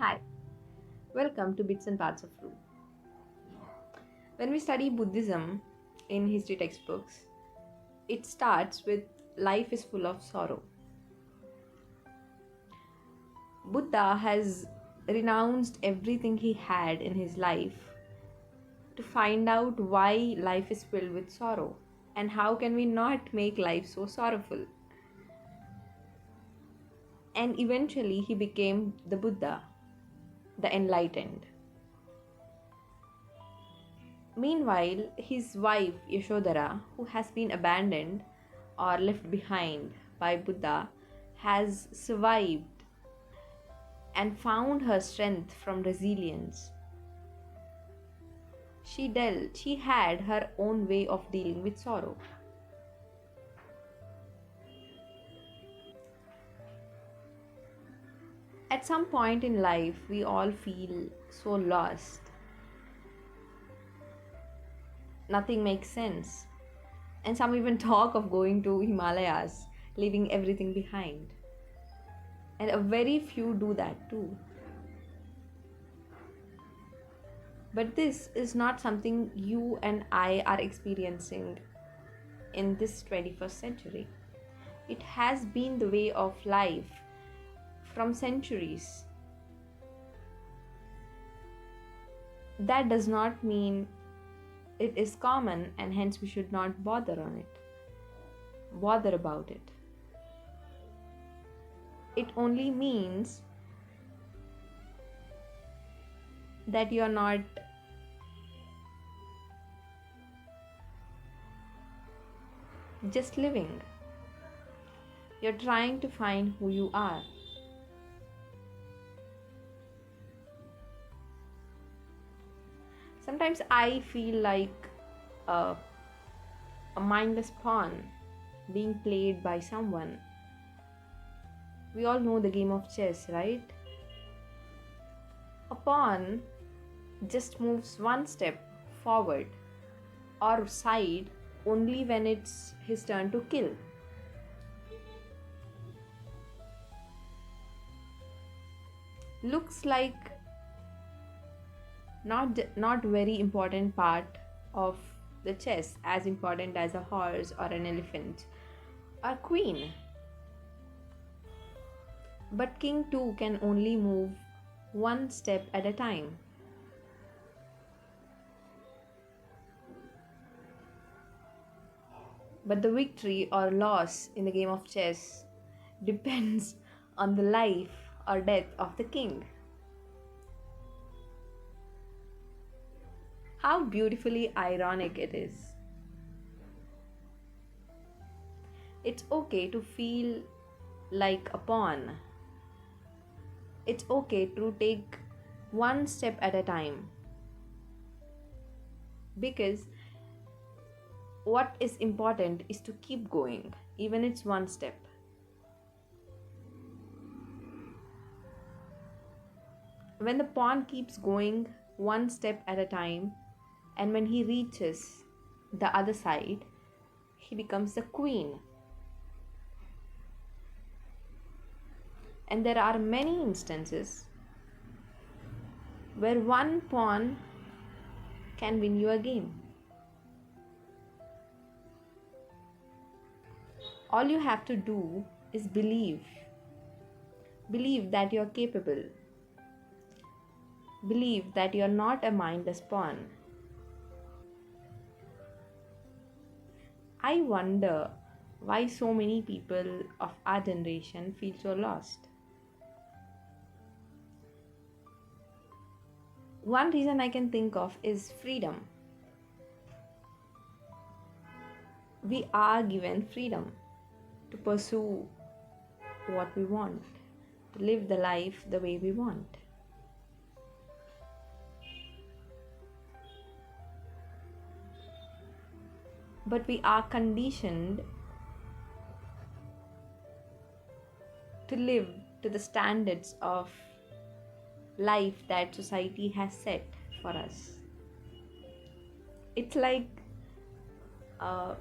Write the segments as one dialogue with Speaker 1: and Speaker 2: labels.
Speaker 1: Hi, welcome to Bits and Parts of True. When we study Buddhism in history textbooks, it starts with life is full of sorrow. Buddha has renounced everything he had in his life to find out why life is filled with sorrow and how can we not make life so sorrowful. And eventually he became the Buddha, the enlightened. Meanwhile, his wife Yashodara, who has been abandoned or left behind by Buddha, has survived and found her strength from resilience. She had her own way of dealing with sorrow. At some point in life, we all feel so lost. Nothing makes sense. And some even talk of going to Himalayas, leaving everything behind. And a very few do that too. But this is not something you and I are experiencing in this 21st century. It has been the way of life from centuries. That does not mean it is common and hence we should not bother about it. It only means that you're not just living. You're trying to find who you are. Sometimes I feel like a, a mindless pawn being played by someone. We all know the game of chess, right? A pawn just moves one step forward or side only when it's his turn to kill. Looks like not very important part of the chess, as important as a horse or an elephant or queen. But king too can only move one step at a time. But the victory or loss in the game of chess depends on the life or death of the king. How beautifully ironic it is. It's okay to feel like a pawn. It's okay to take one step at a time. Because what is important is to keep going, even it's one step. When the pawn keeps going one step at a time, and when he reaches the other side, he becomes the queen. And there are many instances where one pawn can win you a game. All you have to do is believe. Believe that you're capable. Believe that you're not a mindless pawn. I wonder why so many people of our generation feel so lost. One reason I can think of is freedom. We are given freedom to pursue what we want, to live the life the way we want. But we are conditioned to live to the standards of life that society has set for us. It's like a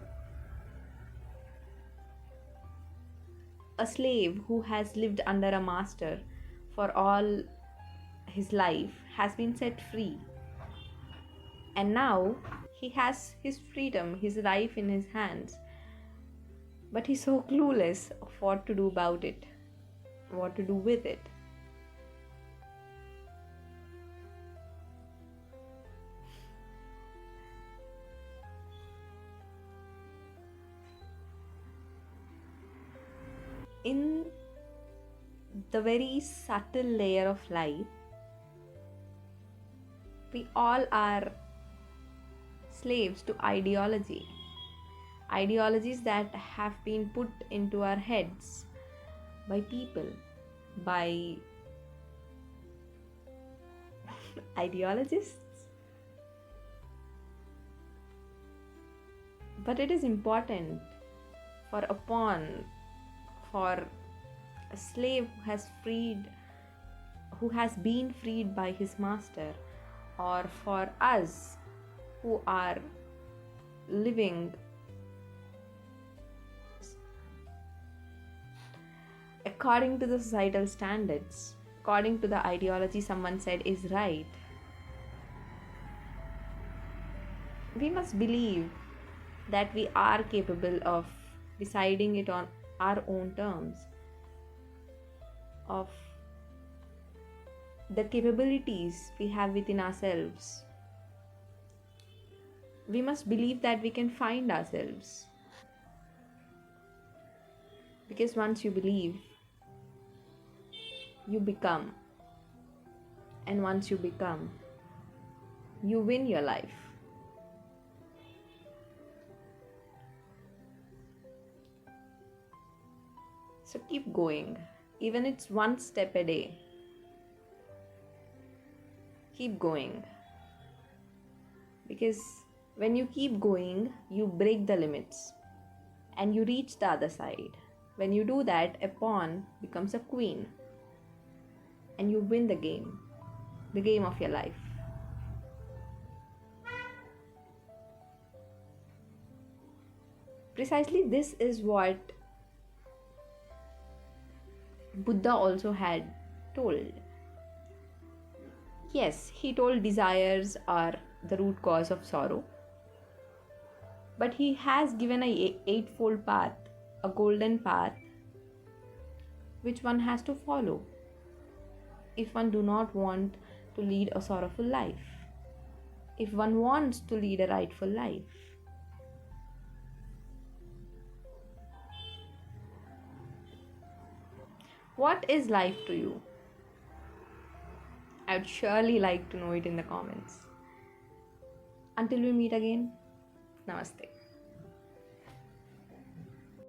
Speaker 1: slave who has lived under a master for all his life has been set free. And now he has his freedom, his life in his hands. But he's so clueless of what to do about it, what to do with it. In the very subtle layer of life, we all are slaves to ideologies that have been put into our heads by people, by ideologists. But it is important for a pawn, for a slave who has been freed by his master, or for us who are living according to the societal standards, according to the ideology someone said is right. We must believe that we are capable of deciding it on our own terms, of the capabilities we have within ourselves. We must believe that we can find ourselves. Because once you believe, you become. And once you become, you win your life. So keep going. Even it's one step a day. Keep going. Because when you keep going, you break the limits and you reach the other side. When you do that, a pawn becomes a queen and you win the game of your life. Precisely this is what Buddha also had told. Yes, he told desires are the root cause of sorrow. But he has given a eightfold path, a golden path, which one has to follow if one do not want to lead a sorrowful life, if one wants to lead a rightful life. What is life to you? I would surely like to know it in the comments. Until we meet again, namaste.